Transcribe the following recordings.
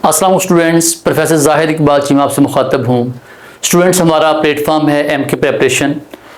अस्सलाम students, professor Zahid Iqbal Cheema आपसे मुखातब हूँ। स्टूडेंट्स, हमारा प्लेटफॉर्म है एमके प्रेपरेशन।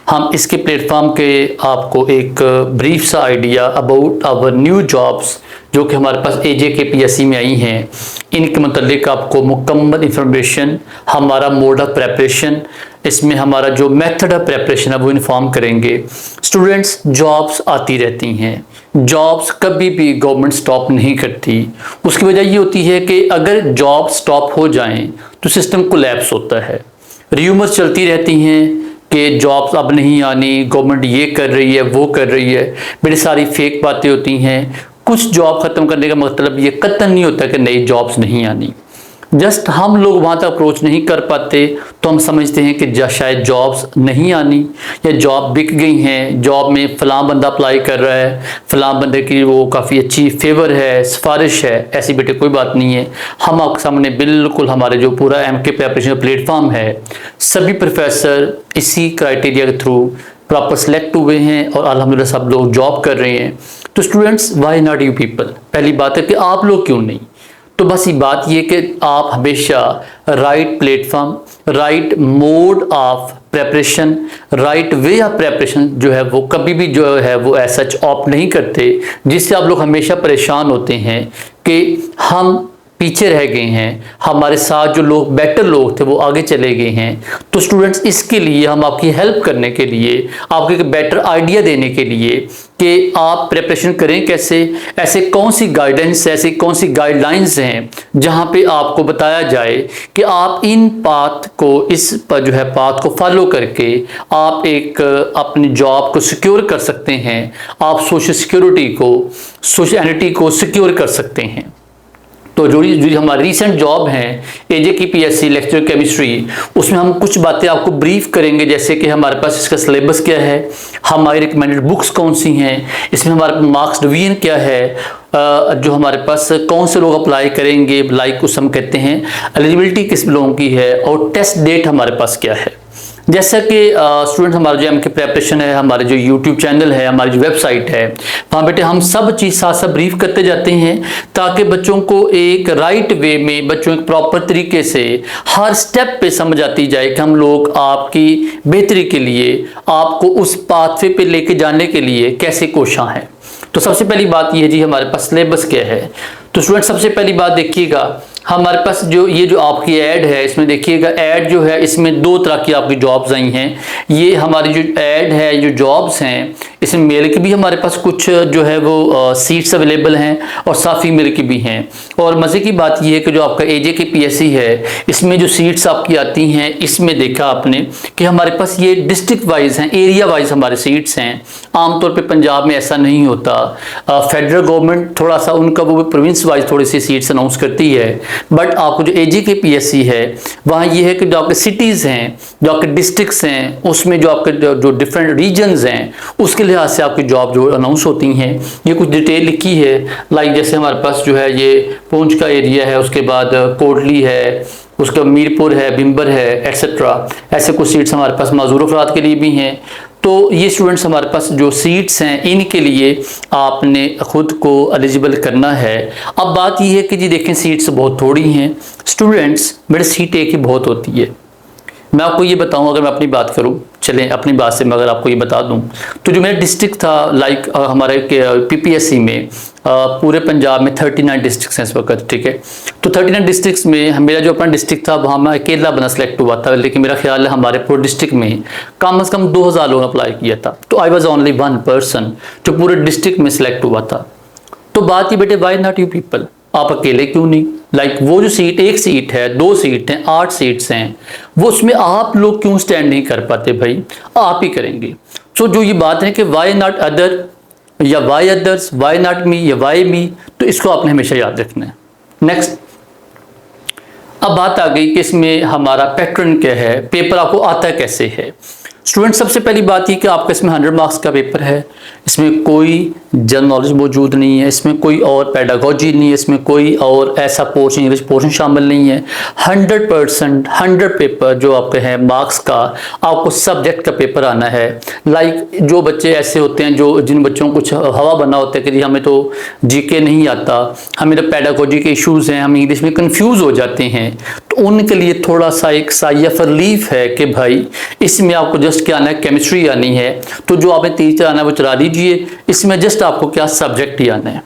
हम इसके प्लेटफॉर्म के आपको एक ब्रीफ सा idea about our new jobs जो कि हमारे पास AJKPSC में आई हैं, इनके मतलब आपको मुकम्मल इंफॉर्मेशन, हमारा मोड ऑफ प्रेपरेशन, इसमें हमारा जो मेथड ऑफ प्रेपरेशन है वो इन्फॉर्म करेंगे। स्टूडेंट्स, जॉब्स आती रहती हैं, जॉब्स कभी भी गवर्नमेंट स्टॉप नहीं करती। उसकी वजह ये होती है कि अगर जॉब स्टॉप हो जाएं तो सिस्टम कोलैप्स होता है। र्यूमर्स चलती रहती हैं कि जॉब्स अब नहीं आनी, गवर्नमेंट ये कर रही है वो कर रही है, बड़ी सारी फेक बातें होती हैं। कुछ जॉब ख़त्म करने का मतलब ये कतई नहीं होता कि नई जॉब्स नहीं आनी। जस्ट हम लोग वहाँ तक अप्रोच नहीं कर पाते तो हम समझते हैं कि शायद जॉब्स नहीं आनी या जॉब बिक गई हैं, जॉब में फ़लाँ बंदा अप्लाई कर रहा है, फ़लाँ बंदे की वो काफ़ी अच्छी फेवर है, सिफारिश है। ऐसी बेटे कोई बात नहीं है। हम आपके सामने बिल्कुल हमारे जो पूरा एमके प्रेपरेशन प्लेटफॉर्म है, सभी प्रोफेसर इसी क्राइटेरिया के थ्रू प्रॉपर सेलेक्ट हुए हैं और अल्हम्दुलिल्लाह सब लोग जॉब कर रहे हैं। तो students, why not you people? पहली बात है कि आप लोग क्यों नहीं? तो बस ये बात ये कि आप हमेशा right platform, right mode of preparation, right way of preparation जो है वो कभी भी जो है वो ऐसा ऑप्ट नहीं करते, जिससे आप लोग हमेशा परेशान होते हैं कि हम पीछे रह गए हैं, हमारे साथ जो लोग बेटर लोग थे वो आगे चले गए हैं। तो स्टूडेंट्स, इसके लिए हम आपकी हेल्प करने के लिए, आपको एक बेटर आइडिया देने के लिए कि आप प्रिपरेशन करें कैसे, ऐसे कौन सी गाइडेंस, ऐसी कौन सी गाइडलाइंस हैं जहां पे आपको बताया जाए कि आप इन पाथ को, इस पर जो है पाथ को फॉलो करके आप एक अपनी जॉब को सिक्योर कर सकते हैं, आप सोशल सिक्योरिटी को, सोशलिटी को सिक्योर कर सकते हैं। तो जो हमारी रीसेंट जॉब हैं AJKPSC लेक्चर केमिस्ट्री, उसमें हम कुछ बातें आपको ब्रीफ करेंगे, जैसे कि हमारे पास इसका सिलेबस क्या है, हमारी रिकमेंडेड बुक्स कौन सी हैं, इसमें हमारे मार्क्स डिवीजन क्या है, जो हमारे पास कौन से लोग अप्लाई करेंगे, लाइक उस हम कहते हैं एलिजिबिलिटी किस लोगों की है, और टेस्ट डेट हमारे पास क्या है। जैसा कि स्टूडेंट, हमारा जो एमके प्रेपरेशन है, हमारे जो यूट्यूब चैनल है, हमारी जो वेबसाइट है, वहाँ बेटे हम सब चीज़ साथ साथ ब्रीफ करते जाते हैं ताकि बच्चों को एक राइट वे में, बच्चों एक प्रॉपर तरीके से हर स्टेप पे समझ आती जाए कि हम लोग आपकी बेहतरी के लिए, आपको उस पाथवे पे लेके जाने के लिए कैसे कोशां हैं। तो सबसे पहली बात यह है जी, हमारे पास सिलेबस क्या है। तो स्टूडेंट, सबसे पहली बात देखिएगा, हमारे पास ये जो आपकी ऐड है, इसमें देखिएगा ऐड जो है, इसमें दो तरह की आपकी जॉब्स आई हैं। ये हमारी जो ऐड है, जो जॉब्स हैं, इसमें मेल की भी हमारे पास कुछ जो है वो सीट्स अवेलेबल हैं और साथ फीमेल की भी हैं। और मज़े की बात ये है कि जो आपका AJKPSC है, इसमें जो सीट्स आपकी आती हैं, इसमें देखा आपने कि हमारे पास ये डिस्ट्रिक्ट वाइज हैं, एरिया वाइज हमारे सीट्स हैं। आमतौर पर पंजाब में ऐसा नहीं होता। फेडरल गवर्नमेंट थोड़ा सा उनका वो प्रोविंस वाइज थोड़ी सी सीट्स अनाउंस करती है, बट आपको जो AJKPSC है वहाँ ये है कि जो आपके सिटीज़ हैं, जो आपके डिस्ट्रिक्ट्स हैं, उसमें जो आपके जो डिफरेंट रीजन्स हैं, उसके लिहाज से आपकी जॉब जो अनाउंस होती हैं। ये कुछ डिटेल लिखी है, लाइक जैसे हमारे पास जो है ये पूंछ का एरिया है, उसके बाद कोटली है, उसका मीरपुर है, बिम्बर है, एट्सेट्रा। ऐसे कुछ सीट्स हमारे पास माजूर अफराद के लिए भी हैं। तो ये स्टूडेंट्स, हमारे पास जो सीट्स हैं, इनके लिए आपने खुद को एलिजिबल करना है। अब बात ये है कि जी देखें, सीट्स बहुत थोड़ी हैं स्टूडेंट्स, मेरे सीट एक ही बहुत होती है। मैं आपको ये बताऊं, अगर मैं अपनी बात करूं, चलें अपनी बात से मैं अगर आपको ये बता दूं, तो जो मेरा डिस्ट्रिक्ट था, लाइक हमारे PPSC में पूरे पंजाब में 39 डिस्ट्रिक्ट्स हैं इस वक्त, ठीक है। तो 39 डिस्ट्रिक्ट्स में मेरा जो अपना डिस्ट्रिक्ट था, वहाँ मैं अकेला बना सेलेक्ट हुआ था, लेकिन मेरा ख्याल है हमारे पूरे डिस्ट्रिक्ट में कम से कम 2000 लोगों ने अप्लाई किया था। तो I was only one person जो पूरे डिस्ट्रिक्ट में सिलेक्ट हुआ था। तो बात ये बेटे, वाई नॉट यू पीपल? आप अकेले क्यों नहीं? लाइक वो जो सीट, एक सीट है, 2 सीट हैं, 8 सीट्स हैं, वो उसमें आप लोग क्यों स्टैंड नहीं कर पाते? भाई आप ही करेंगे। सो जो ये बात है कि वाई नॉट अदर या why others, why not me या वाई मी, तो इसको आपने हमेशा याद रखना है। नेक्स्ट, अब बात आ गई कि इसमें हमारा पैटर्न क्या है, पेपर आपको आता कैसे है। स्टूडेंट, सबसे पहली बात ये कि आपका इसमें 100 मार्क्स का पेपर है। इसमें कोई जनरल नॉलेज मौजूद नहीं है, इसमें कोई और पेडागोजी नहीं है, इसमें कोई और ऐसा पोर्शन इंग्लिश पोर्शन शामिल नहीं है। 100% 100 पेपर जो आपके हैं मार्क्स का, आपको सब्जेक्ट का पेपर आना है। लाइक जो बच्चे ऐसे होते हैं जो जिन बच्चों को कुछ हवा बना होता है कि हमें तो जीके नहीं आता, हमें तो पेडागोजी के इश्यूज़ हैं, हम इंग्लिश में कंफ्यूज हो जाते हैं, तो उनके लिए थोड़ा सा एक साई ऑफ रिलीफ है कि भाई इसमें आपको जस्ट क्या आना है, केमिस्ट्री आनी है। तो जो आपने टीचर आना है वो चला दीजिए, इसमें जस्ट आपको क्या सब्जेक्ट ही आना है।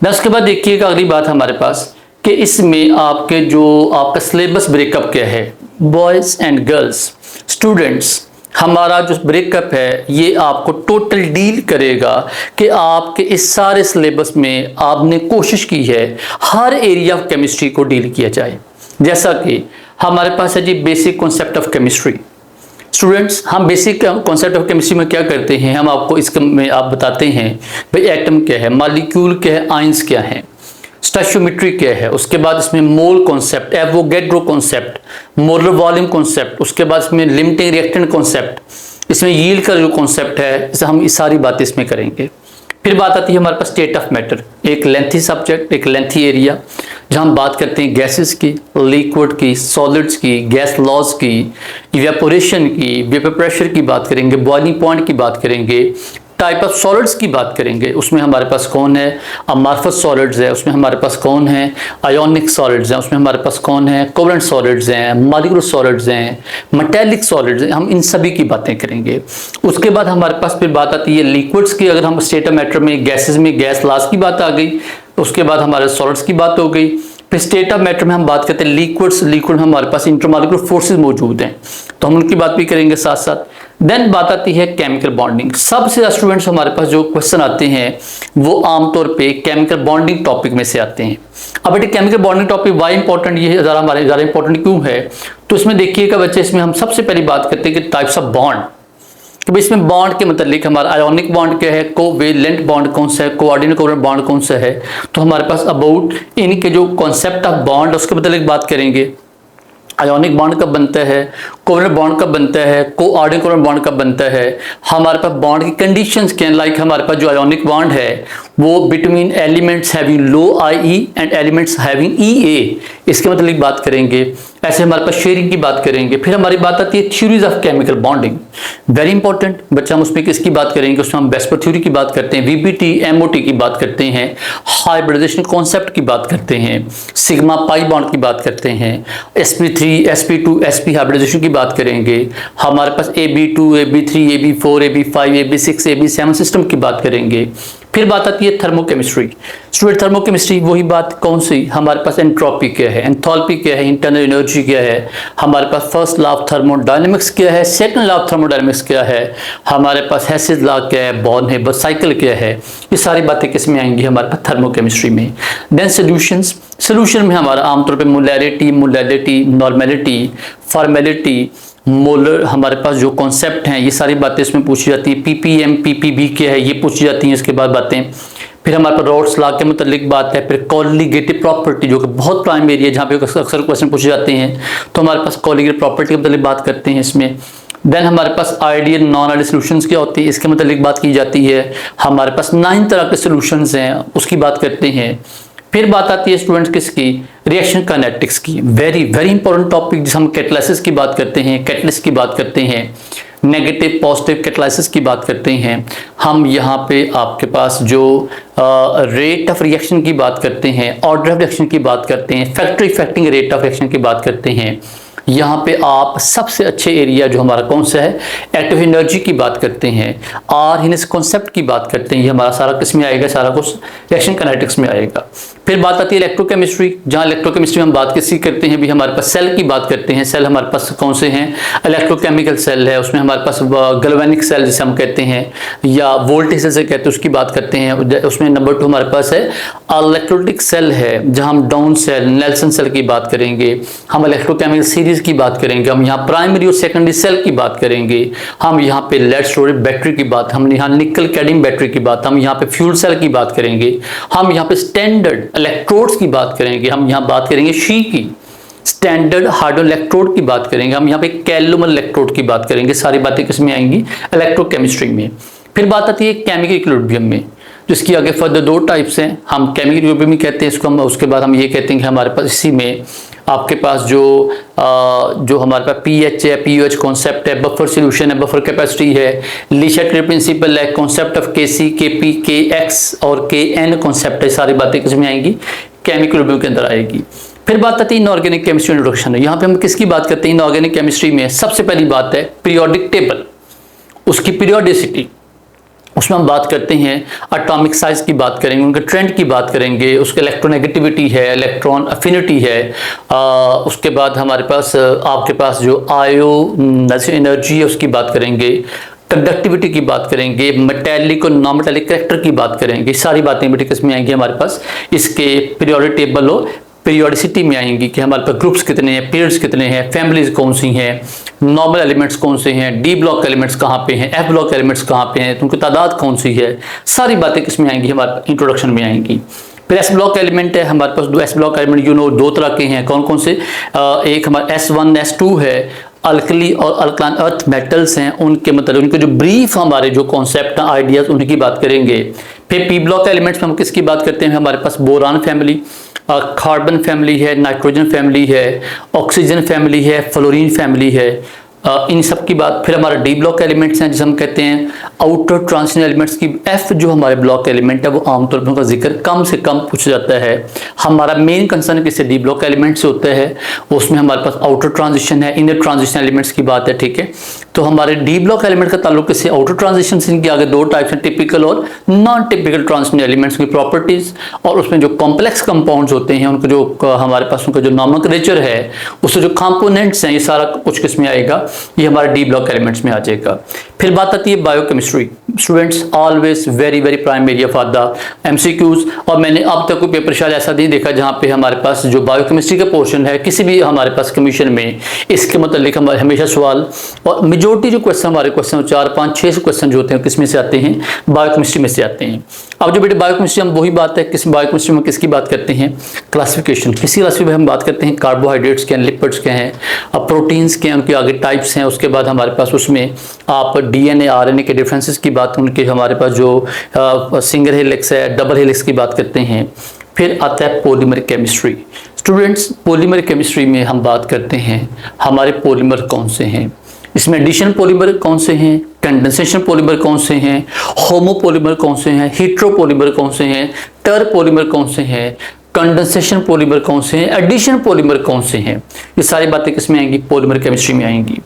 ना उसके बाद देखिएगा अगली बात हमारे पास कि इसमें आपके जो आपका सिलेबस ब्रेकअप क्या है। बॉयज़ एंड गर्ल्स स्टूडेंट्स, हमारा जो ब्रेकअप है ये आपको टोटल डील करेगा कि आपके इस सारे सिलेबस में आपने कोशिश की है हर एरिया ऑफ केमिस्ट्री को डील किया जाए। जैसा कि हमारे पास है जी basic concept of chemistry. Students, हम बेसिक कॉन्सेप्ट ऑफ केमिस्ट्री में क्या करते हैं, हम आपको इसके में आप बताते हैं भाई एटम क्या है, मॉलिक्यूल क्या है, आयंस क्या है, स्टोइचियोमेट्री क्या है, उसके बाद इसमें mole concept, Avogadro concept, molar volume concept, उसके बाद इसमें लिमिटिंग रिएक्टेंट कॉन्सेप्ट, इसमें यील्ड का जो कॉन्सेप्ट है, इसे हम ये सारी बातें इसमें करेंगे। फिर बात आती है हमारे पास स्टेट ऑफ मैटर, एक लेंथी सब्जेक्ट, एक लेंथी एरिया, जहाँ हम बात करते हैं गैसेस की, लिक्विड की, सॉलिड्स की, गैस लॉज की, इवेपोरेशन की, वेपर प्रेशर की बात करेंगे, बॉइलिंग पॉइंट की बात करेंगे, टाइप ऑफ सॉलिड्स की बात करेंगे, उसमें हमारे पास कौन है, अमार्फस सॉलिड्स है, उसमें हमारे पास कौन है, आयोनिक सॉलिड्स हैं, उसमें हमारे पास कौन है, कोवेलेंट सॉलिड्स हैं, मॉलिक्यूलर सॉलिड्स हैं, मेटेलिक सॉलिड्स हैं, हम इन सभी की बातें करेंगे। उसके बाद हमारे पास फिर बात आती है लिक्विड्स की। अगर हम स्टेट ऑफ मैटर में गैसेस में गैस लॉज की बात आ गई, उसके बाद हमारे सॉलिड्स की बात हो गई। फिर स्टेट ऑफ मैटर में हम बात करते हैं लिक्विड्स, लिक्विड में हमारे पास इंटरमॉलिक्यूलर फोर्सेस मौजूद हैं, तो हम उनकी बात भी करेंगे साथ साथ। देन बात आती है केमिकल बॉन्डिंग। सबसे ज़्यादा स्टूडेंट्स हमारे पास जो क्वेश्चन आते हैं वो आमतौर पे केमिकल बॉन्डिंग टॉपिक में से आते हैं। अब बेटे chemical bonding topic why important, ये ज़्यादा इंपॉर्टेंट क्यों है, तो इसमें देखिएगा बच्चे, इसमें हम सबसे पहली बात करते हैं कि टाइप्स ऑफ बॉन्ड, कि भाई इसमें बॉन्ड के मतलब हमारा आयोनिक बॉन्ड क्या है, कोवेलेंट बॉन्ड कौन सा है, कोऑर्डिनेट कोवेलेंट बॉन्ड कौन सा है। तो हमारे पास अबाउट इनके जो कॉन्सेप्ट ऑफ बॉन्ड उसके मतलब बात करेंगे। आयोनिक बॉन्ड कब बनता है, कोवेलेंट बॉन्ड कब बनता है, कोऑर्डिनेट कोवेलेंट बॉन्ड कब बनता है, हमारे पास बॉन्ड की कंडीशंस क्या हैं। लाइक हमारे पास जो आयोनिक बॉन्ड है वो between elements having low IE and elements having EA, इसके मतलब बात करेंगे। ऐसे हमारे पास शेयरिंग की बात करेंगे। फिर हमारी बात आती है theories of chemical bonding, very important बच्चा, हम उसमें किसकी बात करेंगे, उसमें हम वेस्पर थ्योरी की बात करते हैं, VBT MOT की बात करते हैं, हाइब्रिडाइजेशन कॉन्सेप्ट की बात करते हैं, सिग्मा पाई बॉन्ड की बात करते हैं, sp3 sp2 sp हाइब्रिडाइजेशन की बात करेंगे। हमारे पास AB2 AB3 AB4 AB5 AB6 AB7 system की बात करेंगे। फिर बात आती है थर्मोकेमिस्ट्री। स्टूडेंट, थर्मोकेमिस्ट्री वही बात कौन सी, हमारे पास एंट्रोपी क्या है, एंथैल्पी क्या है, इंटरनल एनर्जी क्या है, हमारे पास फर्स्ट लॉ ऑफ थर्मोडायनेमिक्स क्या है, सेकंड लॉ ऑफ थर्मोडायनेमिक्स क्या है, हमारे पास हेसिस लॉ क्या है, बॉर्न हेबर साइकिल क्या है, ये सारी बातें किस में आएंगी हमारे पास थर्मोकेमिस्ट्री में। देन सॉल्यूशंस, सॉल्यूशन में हमारा आमतौर पे मोलैरिटी, नॉर्मेलिटी, फॉर्मेलिटी, मोलर, हमारे पास जो कॉन्सेप्ट हैं ये सारी बातें इसमें पूछी जाती है। PPM PPB क्या है ये पूछी जाती हैं। इसके बाद बातें फिर हमारे पास रॉड्स लॉ के मतलब बात है। फिर कोलिगेटिव प्रॉपर्टी जो कि बहुत प्राइम एरिया है जहाँ पे अक्सर क्वेश्चन पूछे जाते हैं, तो हमारे पास कोलिगेटिव प्रॉपर्टी के मतलब बात करते हैं इसमें। देन हमारे पास आइडियल नॉन आइडियल सॉल्यूशंस क्या होती है इसके मतलब बात की जाती है। हमारे पास 9 तरह के सॉल्यूशंस हैं उसकी बात करते हैं। फिर बात आती है स्टूडेंट्स किसकी, रिएक्शन काइनेटिक्स की, वेरी वेरी इंपॉर्टेंट टॉपिक, जिसे हम कैटालिसिस की बात करते हैं, कैटलिस्ट की बात करते हैं, नेगेटिव पॉजिटिव कैटालिसिस की बात करते हैं। हम यहाँ पे आपके पास जो रेट ऑफ रिएक्शन की बात करते हैं, ऑर्डर ऑफ रिएक्शन की बात करते हैं, factor affecting rate of reaction की बात करते हैं। यहाँ पे आप सबसे अच्छे एरिया जो हमारा कौन सा है, एक्टिव एनर्जी की बात करते हैं, आर्हेनियस कॉन्सेप्ट की बात करते हैं। ये हमारा सारा किस में आएगा, सारा कुछ रिएक्शन काइनेटिक्स में आएगा। फिर बात आती है इलेक्ट्रोकेमिस्ट्री, जहाँ इलेक्ट्रोकेमिस्ट्री में हम बात किसकी करते हैं भी, हमारे पास सेल की बात करते हैं। सेल हमारे पास कौन से हैं, इलेक्ट्रोकेमिकल सेल है, उसमें हमारे पास गैल्वेनिक सेल जिसे हम कहते हैं, या वोल्टेज सेल से कहते हैं, उसकी बात करते हैं। उसमें नंबर 2 हमारे पास है इलेक्ट्रोलिटिक सेल है, जहाँ हम डाउन सेल, नेल्सन सेल की बात करेंगे। हम इलेक्ट्रोकेमिकल सीरीज की बात करेंगे, हम यहाँ प्राइमरी और सेकेंडरी सेल की बात करेंगे, हम यहाँ पे लेड स्टोरेज बैटरी की बात, हम यहाँ निकल कैडमियम बैटरी की बात, हम यहाँ पे फ्यूल सेल की बात करेंगे, हम यहाँ पे स्टैंडर्ड इलेक्ट्रोड्स की बात करेंगे, हम यहाँ बात करेंगे शी की, स्टैंडर्ड हार्डन इलेक्ट्रोड की बात करेंगे, हम यहाँ पे कैलुमल इलेक्ट्रोड की बात करेंगे, सारी बातें किसमें आएंगी, इलेक्ट्रोकेमिस्ट्री में। फिर बात आती है केमिकल इक्विलिब्रियम में, जिसकी आगे फर्दर दो टाइप्स हैं, हम केमिकल इक्विलिब्रियम कहते हैं इसको, हम उसके बाद हम ये कहते हैं कि हमारे पास इसी में आपके पास जो हमारे पास पीएच है, पीओएच कॉन्सेप्ट है, बफर सोल्यूशन है, बफर कैपेसिटी है, ली शैटल प्रिंसिपल है, कॉन्सेप्ट ऑफ केसी, केपी, के एक्स और के एन कॉन्सेप्ट है, सारी बातें किसमें आएंगी, केमिकल इक्विलिब्रियम के अंदर आएगी। फिर बात आती है इनऑर्गेनिक केमिस्ट्री इंट्रोडक्शन है। यहाँ पे हम किसकी बात करते हैं इनऑर्गेनिक केमिस्ट्री में, सबसे पहली बात है पीरियोडिक टेबल, उसकी पीरियोडिसिटी, उसमें हम बात करते हैं एटॉमिक साइज की बात करेंगे, उनके ट्रेंड की बात करेंगे, उसके इलेक्ट्रोनेगेटिविटी है, इलेक्ट्रॉन अफिनिटी है, उसके बाद हमारे पास आपके पास जो आयोनाइजेशन एनर्जी है उसकी बात करेंगे, कंडक्टिविटी की बात करेंगे, मेटेलिक और नॉन मेटेलिक कैरेक्टर की बात करेंगे, सारी बातें बेटे किसमें आएंगी हमारे पास, इसके पीरियोडिक टेबल और पीरियोडिसिटी में आएंगी कि हमारे पास ग्रुप्स कितने हैं, पीरियड्स कितने हैं, फैमिलीज कौन सी हैं, नॉर्मल एलिमेंट्स कौन से हैं, डी ब्लॉक एलिमेंट्स कहाँ पे हैं, एफ ब्लॉक एलिमेंट्स कहाँ पे हैं, उनकी तादाद कौन सी है, सारी बातें किसमें आएंगी हमारे इंट्रोडक्शन में आएंगी। फिर एस ब्लॉक एलिमेंट है हमारे पास, दो एस ब्लॉक एलिमेंट दो तरह के हैं, कौन कौन से, एक हमारा S1 S2 है, अल्कली और अल्कलाइन अर्थ मेटल्स हैं, उनके मतलब उनके जो ब्रीफ हमारे जो कॉन्सेप्ट आइडियाज उनकी बात करेंगे। फिर पी ब्लॉक एलिमेंट्स में हम किसकी बात करते हैं, हमारे पास बोरान फैमिली, कार्बन फैमिली है, नाइट्रोजन फैमिली है, ऑक्सीजन फैमिली है, फ्लोरीन फैमिली है, इन सब की बात। फिर हमारा डी ब्लॉक एलिमेंट्स हैं जिसे हम कहते हैं आउटर ट्रांजिशन एलिमेंट्स की, एफ जो हमारे ब्लॉक एलिमेंट है वो आमतौर पर उनका जिक्र कम से कम पूछा जाता है। हमारा मेन कंसर्न किससे, डी ब्लॉक एलिमेंट से होता है, उसमें हमारे पास आउटर ट्रांजिशन है, इनर ट्रांजिशन एलिमेंट्स की बात है, ठीक है। तो हमारे डी ब्लॉक एलिमेंट का ताल्लुक किससे, आउटर ट्रांजिशन से। इनके आगे दो टाइप्स हैं, टिपिकल और नॉन टिपिकल ट्रांजिशन एलिमेंट्स की प्रॉपर्टीज, और उसमें जो कॉम्प्लेक्स कंपाउंड्स होते हैं उनको जो हमारे पास उनका जो नॉमेनक्लेचर है, उससे जो कंपोनेंट्स हैं, ये सारा कुछ किसमें आएगा, ये हमारे डी ब्लॉक एलिमेंट्स में आ जाएगा। फिर बात आती है biochemistry. Students always very very prime area for the MCQs, और मैंने अब तक कोई पेपर शायद ऐसा नहीं देखा जहां पे हमारे पास जो बायोकेमिस्ट्री का पोर्शन है किसी भी हमारे पास कमीशन में इसके मतलब हमारे हमेशा सवाल, और मेजोरिटी जो क्वेश्चन हमारे क्वेश्चन 4 5 6 क्वेश्चन जो होते हैं किसमें से आते हैं, बायोकेमिस्ट्री में से आते हैं। अब जो बेटे बायोकेमिस्ट्री, हम वही बात है किस बायोकेमिस्ट्री में किसकी बात करते हैं, क्लासिफिकेशन। किसी क्लासिफिकेशन में हम बात करते हैं कार्बोहाइड्रेट्स के हैं, लिपिड्स के हैं, अब प्रोटीन्स के हैं, उनके आगे टाइप्स हैं, उसके बाद हमारे पास उसमें आप डीएनए आरएनए के डिफरेंसेस की बात, उनके हमारे पास जो सिंगल हेलिक्स है, डबल हेलिक्स की बात करते हैं। फिर आता है polymer chemistry. Students polymer chemistry में हम बात करते हैं हमारे पॉलीमर कौन से हैं, इसमें एडिशन पॉलीमर कौन से हैं, कंडेंसेशन पॉलीमर कौन से हैं, होमो पॉलीमर कौन से हैं, हीट्रो पॉलीमर कौन से हैं, टर पॉलीमर कौन से हैं, कंडेंसेशन पॉलीमर कौन से हैं, एडिशन पॉलीमर कौन से हैं, ये सारी बातें किसमें आएंगी, पॉलीमर केमिस्ट्री में आएंगी।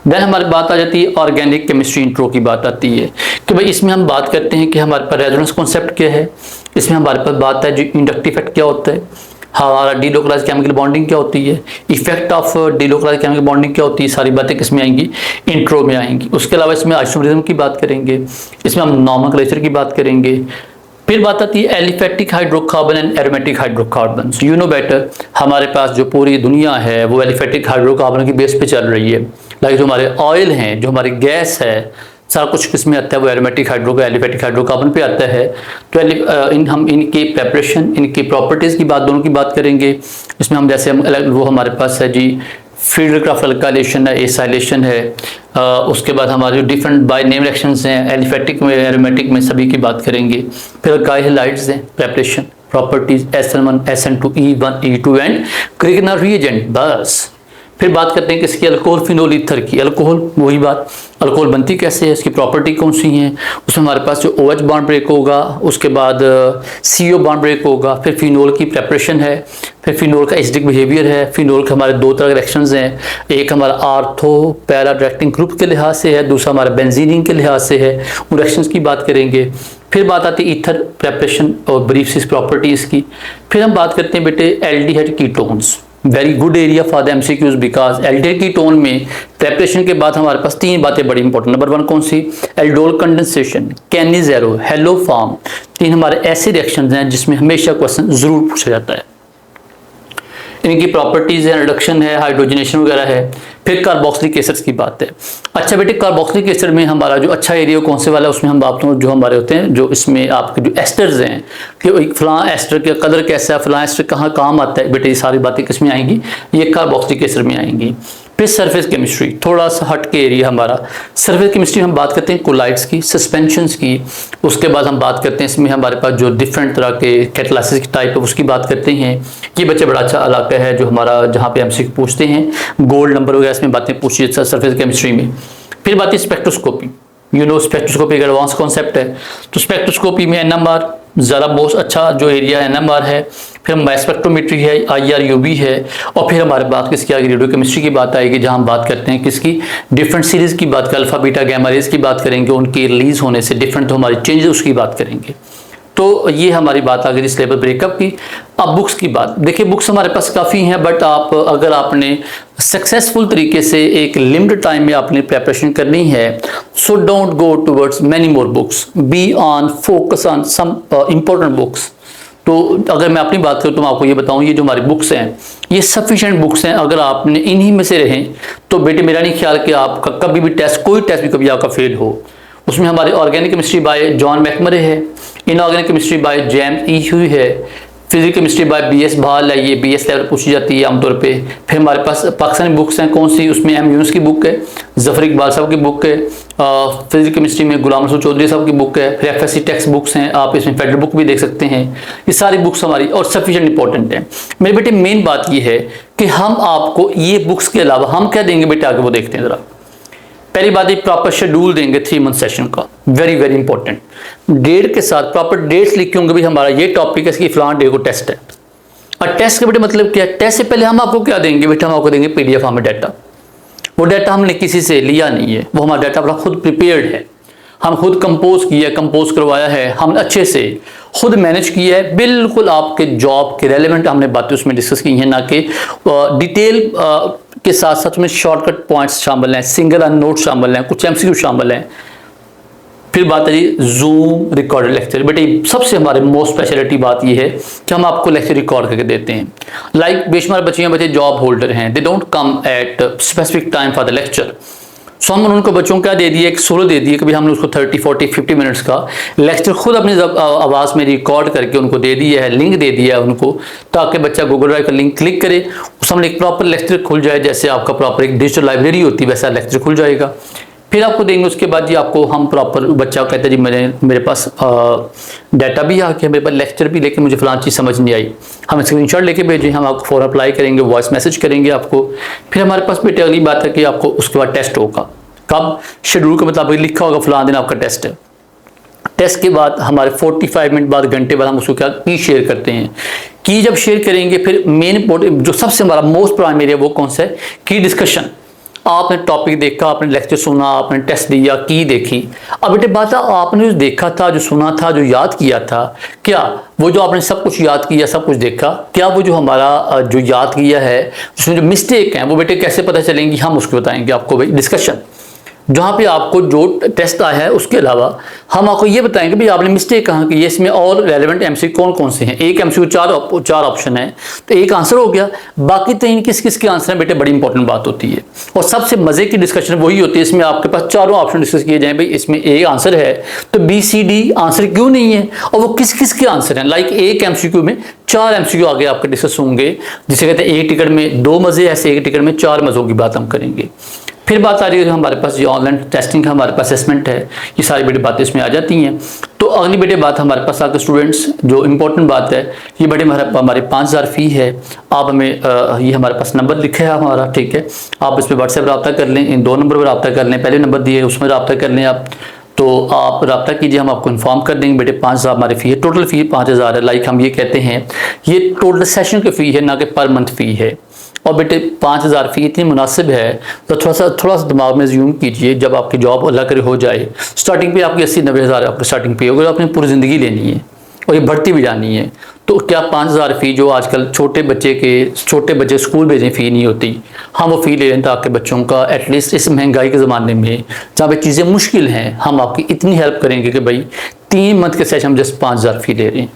देन हमारी बात आ जाती है ऑर्गेनिक केमिस्ट्री इंट्रो की बात आती है कि भाई इसमें हम बात करते हैं कि हमारे पास रेजोनेंस कॉन्सेप्ट क्या है, इसमें हमारे पास बात है जो इंडक्टिव इफेक्ट क्या होता है, हमारा डीलोकलाइज केमिकल बॉन्डिंग क्या होती है, effect of delocalise chemical bonding क्या होती है, सारी बातें किसमें आएंगी, इंट्रो में आएंगी। उसके अलावा इसमें आइसोमरिज्म की बात करेंगे, इसमें हम नॉमेनक्लेचर की बात करेंगे। फिर बात आती है aliphatic hydrocarbon and aromatic hydrocarbon. You know better, हमारे पास जो पूरी दुनिया है वो एलिफेटिक हाइड्रोकार्बन की बेस पे चल रही है, लाइक जो हमारे ऑयल हैं, जो हमारी गैस है, सारा कुछ किसमें आता है, वो एरोमेटिक एलिफेटिक हाइड्रोकार्बन पे आता है। तो हम इनकी प्रेपरेशन, इनकी प्रॉपर्टीज़ की बात, दोनों की बात करेंगे। इसमें हम जैसे वो हमारे पास है जी फील्डक्राफ्ट अल्काइलेशन है, एसाइलेशन है, उसके बाद हमारे जो डिफरेंट बाय नेम रिएक्शंस हैं एलिफेटिक में, एरोमेटिक में, सभी की बात करेंगे। फिर अल्काइल हैलाइड्स हैं, preparation, properties, SN1 SN2 E1 E2 and Grignard reagent, बस। फिर बात करते हैं किसकी, अल्कोहल फिनोल ईथर की। अल्कोहल, वही बात, अल्कोहल बनती कैसे है, इसकी प्रॉपर्टी कौन सी हैं, उसमें हमारे पास जो OH बॉन्ड ब्रेक होगा, उसके बाद CO बॉन्ड ब्रेक होगा, फिर फिनोल की प्रेपरेशन है, फिर फिनोल का एसिडिक बिहेवियर है। फिनोल के हमारे दो तरह के रिएक्शंस हैं, एक हमारा आर्थो पैरा डायरेक्टिंग ग्रुप के लिहाज से है, दूसरा हमारा बेंजीनिंग के लिहाज से है, उन रिएक्शंस की बात करेंगे। फिर बात आती है ईथर प्रेपरेशन और ब्रीफ प्रॉपर्टीज की। फिर हम बात करते हैं बेटे aldehyde ketones, very good area for the MCQs, because aldehyde ketone में प्रेपरेशन के बाद हमारे पास 3 बातें बड़ी इंपॉर्टेंट। नंबर 1 कौन सी, aldol condensation, Cannizzaro, hello form. 3 हमारे ऐसे रिएक्शंस हैं जिसमें हमेशा क्वेश्चन जरूर पूछा जाता है। इनकी प्रॉपर्टीज़ है, रिडक्शन है, हाइड्रोजनेशन वगैरह है। फिर कार्बोक्सिलिक एसिड्स की बात है। अच्छा बेटे, कार्बोक्सिलिक एसिड में हमारा जो अच्छा एरिया कौन से वाला है, उसमें हम बात करें जो हमारे होते हैं, जो इसमें आपके जो एस्टर्स हैं कि फलां एस्टर का कलर कैसा है, फलां एस्टर कहाँ काम आता है, बेटे ये सारी बातें किस में आएंगी, ये कार्बोक्सिलिक एसिड में आएंगी। फिर सरफेस केमिस्ट्री, थोड़ा सा हट के एरिया हमारा। सरफेस केमिस्ट्री हम बात करते हैं कोलाइड्स की, सस्पेंशंस की। उसके बाद हम बात करते हैं इसमें हमारे पास जो डिफरेंट तरह के कैटालिसिस की टाइप है उसकी बात करते हैं। ये बच्चे बड़ा अच्छा इलाका है जो हमारा, जहाँ पे हमसे पूछते हैं गोल्ड नंबर वगैरह इसमें बातें पूछी जाती है सरफेस केमिस्ट्री में। फिर बात है स्पेक्ट्रोस्कोपी। स्पेक्ट्रोस्कोपी एक एडवांस कॉन्सेप्ट है। तो स्पेक्ट्रोस्कोपी में NMR ज़्यादा बहुत अच्छा जो एरिया NMR है। फिर मास स्पेक्ट्रोमेट्री है, IR UV है। और फिर हमारे बात किसकी आगे, रेडियो केमिस्ट्री की बात आएगी, जहां हम बात करते हैं किसकी, डिफरेंट सीरीज की बात, अल्फा बीटा गैमा रेज की बात करेंगे, उनके रिलीज होने से डिफरेंट तो हमारी चेंजेस उसकी बात करेंगे। तो ये हमारी बात आ गई सिलेबस ब्रेकअप की। अब बुक्स की बात देखिए, बुक्स हमारे पास काफ़ी हैं, बट आप अगर आपने सक्सेसफुल तरीके से एक लिमिटेड टाइम में आपने प्रेपरेशन करनी है, so don't go towards many more books, be on focus on some important books. तो अगर मैं अपनी बात करूँ तो मैं आपको ये बताऊँ, ये जो हमारी बुक्स हैं ये सफिशेंट बुक्स हैं। अगर आपने इन्हीं में से रहें तो बेटे मेरा नहीं ख्याल कि आपका कभी भी टेस्ट, कोई टेस्ट भी कभी आपका फेल हो। उसमें हमारे ऑर्गेनिक केमिस्ट्री बाय जॉन मैकमरे है, इनऑर्गेनिक केमिस्ट्री बाय जेम्स ई ह्यू है, फिजिकल केमिस्ट्री बाय BS भाल है, ये BS लेवल पूछी जाती है आमतौर पे। फिर हमारे पास पाकिस्तानी बुक्स हैं कौन सी, उसमें M यूनुस की बुक है, जफर इकबाल साहब की बुक है, फिजिकल केमिस्ट्री में गुलाम रसूल चौधरी साहब की बुक है। फिर FSC टेक्स्ट बुक्स हैं, आप इसमें फेडरल बुक भी देख सकते हैं। ये सारी बुक्स हमारी और सफिशिएंट इंपॉर्टेंट है मेरे बेटे। मेन बात ये है कि हम आपको ये बुक्स के अलावा हम क्या देंगे बेटे, आगे वो देखते हैं ज़रा। पहली बात है प्रॉपर शेड्यूल देंगे 3 मंथ सेशन का, वेरी वेरी इंपॉर्टेंट। डेट के साथ प्रॉपर डेट्स लिखे होंगे, भाई हमारा ये टॉपिक है, इसकी फलां डे को टेस्ट है। और टेस्ट के बेटे मतलब क्या है, टेस्ट से पहले हम आपको क्या देंगे बेटा, हम आपको देंगे PDF फॉर्म में डाटा। वो डाटा हमने किसी से लिया नहीं है, वो हमारा डाटा अपना खुद प्रिपेयर्ड है, हम खुद कंपोज किया, कंपोज करवाया है, हम अच्छे से खुद मैनेज किया है। बिल्कुल आपके जॉब के रेलेवेंट हमने बातें उसमें डिस्कस की हैं, ना कि डिटेल के साथ साथ उसमें शॉर्टकट पॉइंट्स शामिल हैं, सिंगल एंड नोट शामिल हैं, कुछ MCQ शामिल हैं। फिर बात है जी जूम रिकॉर्डेड लेक्चर। बेटे सबसे हमारे मोस्ट स्पेशलिटी बात ये है कि हम आपको लेक्चर रिकॉर्ड करके देते हैं। लाइक बेशुमार बच्चे जॉब होल्डर हैं, they don't come at specific time for the lecture. So हमने उनको बच्चों को क्या दे दिया, एक सोलो दे दिया कि भाई हमने उसको 30, 40, 50 मिनट्स का लेक्चर खुद अपनी आवाज़ में रिकॉर्ड करके उनको दे दिया है, लिंक दे दिया है उनको, ताकि बच्चा गूगल ड्राइव का लिंक क्लिक करे, उस हमने एक प्रॉपर लेक्चर खुल जाए, जैसे आपका प्रॉपर एक डिजिटल लाइब्रेरी होती है वैसा लेक्चर खुल जाएगा। फिर आपको देंगे, उसके बाद जी आपको हम प्रॉपर, बच्चा कहता है जी मेरे पास डाटा भी आ गया, मेरे पास लेक्चर भी, लेकिन मुझे फलां चीज़ समझ नहीं आई, हम स्क्रीनशॉट लेके भेजें, हम आपको फॉर अप्लाई करेंगे, वॉइस मैसेज करेंगे आपको। फिर हमारे पास बेटे अगली बात है कि आपको उसके बाद टेस्ट होगा, कब, शेड्यूल के मुताबिक लिखा होगा फलां दिन आपका टेस्ट है। टेस्ट के बाद हमारे 45 मिनट बाद, घंटे बाद हम उसको क्या की शेयर करते हैं। की जब शेयर करेंगे फिर मेन इंपॉर्टेंट जो सबसे हमारा मोस्ट प्राइमरी है वो कौन सा है, की डिस्कशन। आपने टॉपिक देखा, आपने लेक्चर सुना, आपने टेस्ट दिया, की देखी। अब बेटे बात है, आपने जो देखा था, जो सुना था, जो याद किया था, क्या वो जो आपने सब कुछ याद किया, सब कुछ देखा, क्या वो जो हमारा जो याद किया है उसमें जो मिस्टेक हैं वो बेटे कैसे पता चलेंगी, हम उसको बताएंगे आपको। भाई डिस्कशन जहाँ पे आपको जो टेस्ट आया है उसके अलावा हम आपको ये बताएंगे भाई आपने मिस्टेक कहाँ की है, इसमें और रेलेवेंट MCQ कौन कौन से हैं। एक MCQ चार ऑप्शन है, तो एक आंसर हो गया, बाकी 3 किस किस के आंसर हैं बेटे, बड़ी इंपॉर्टेंट बात होती है। और सबसे मजे की डिस्कशन वही होती है, इसमें आपके पास चारों ऑप्शन डिस्कस किए जाएं, भाई इसमें A आंसर है तो BCD आंसर क्यों नहीं है, और वो किस किस के आंसर हैं। लाइक एक MCQ में 4 MCQ आगे आपके डिस्कस होंगे, जिसे कहते हैं एक टिकट में 2 मजे, ऐसे एक टिकट में 4 मज़ों की बात हम करेंगे। फिर बात आ रही है हमारे पास ये ऑनलाइन टेस्टिंग है, हमारे पास असेसमेंट है, ये सारी बेटे बातें इसमें आ जाती हैं। तो अगली बेटे बात हमारे पास आकर स्टूडेंट्स जो इम्पोर्टेंट बात है, ये बेटे हमारे 5000 फ़ी है। आप हमें ये हमारे पास नंबर लिखा है हमारा, ठीक है, आप इस पर व्हाट्सएप रब्ता कर लें, इन 2 नंबर पर रब्ता कर लें, पहले नंबर दिए उसमें रब्ता कर लें आप, तो आप रब्ता कीजिए, हम आपको इन्फॉर्म कर देंगे। बेटे 5000 हमारी फ़ी है, टोटल फ़ी 5000 है। लाइक हम ये कहते हैं ये टोटल सेशन की फ़ी है, ना कि पर मंथ फ़ी है। और बेटे 5000 फ़ी इतनी मुनासिब है, तो थोड़ा सा दिमाग में ज़ूम कीजिए, जब आपकी जॉब अल्लाह करे हो जाए, स्टार्टिंग पे आपकी 80-90 हज़ार आपकी स्टार्टिंग पे होगी, आपने पूरी ज़िंदगी लेनी है और ये बढ़ती भी जानी है। तो क्या 5000 फ़ी जो आजकल छोटे बच्चे स्कूल भेजें फ़ी नहीं होती, हम वो फ़ी ले लें ताकि बच्चों का एटलीस्ट इस महंगाई के ज़माने में जहाँ पे चीज़ें मुश्किल हैं, हम आपकी इतनी हेल्प करेंगे कि भाई 3 मंथ के सेशन हम जस्ट 5000 फ़ी ले रहे हैं।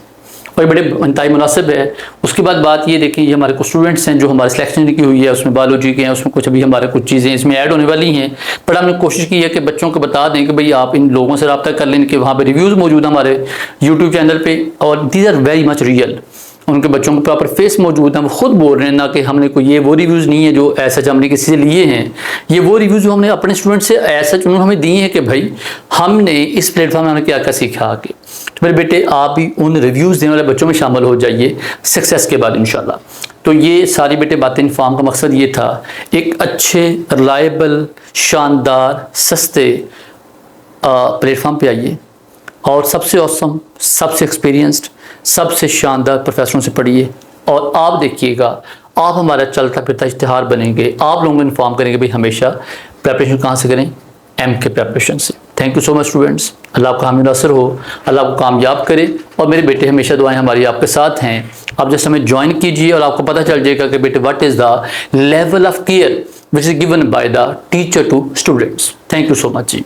और ये बड़े इंतहाई मुनासिब है। उसके बाद बात ये देखें, ये हमारे कुछ स्टूडेंट्स हैं जो हमारे सिलेक्शन की हुई है, उसमें बायोलॉजी के हैं, उसमें कुछ अभी हमारे कुछ चीज़ें इसमें ऐड होने वाली हैं, बट हमने कोशिश की है कि बच्चों को बता दें कि भाई आप इन लोगों से रब्ता कर लें कि वहाँ पर रिव्यूज़ मौजूद है हमारे यूट्यूब चैनल पर, और these are very much real. उनके बच्चों के प्रॉपर फेस मौजूद हैं, वो खुद बोल रहे हैं, ना कि हमने कोई ये वो रिव्यूज़ नहीं है जो ऐसा हमने किसी से लिए हैं। ये वो रिव्यूज़ जो हमने अपने स्टूडेंट से ऐसा उन्होंने हमें दिए हैं कि भाई हमने इस प्लेटफॉर्म में हमने क्या क्या सीखा आगे। तो मेरे बेटे आप भी उन रिव्यूज़ देने वाले बच्चों में शामिल हो जाइए सक्सेस के बाद इंशाल्लाह। तो ये सारी बेटे बातें इन्फॉर्म का मकसद ये था, एक अच्छे रिलायबल शानदार सस्ते प्लेटफॉर्म पे आइए और सबसे ऑसम, सबसे एक्सपीरियंस्ड, सबसे शानदार प्रोफेसरों से पढ़िए, और आप देखिएगा आप हमारा चलता फिरता इश्तिहार बनेंगे। आप लोगों को इन्फॉर्म करेंगे भाई हमेशा प्रेपरेशन कहाँ से करें, MK प्रेपरेशन से। Thank you so much students, Allah आपका हामी नासिर हो, अल्लाह आपको कामयाब करे। और मेरे बेटे हमेशा दुआएं हमारी आपके साथ हैं। आप जैसे हमें ज्वाइन कीजिए और आपको पता चल जाएगा कि बेटे what is the level of care which is given by the teacher to students. Thank you so much ji.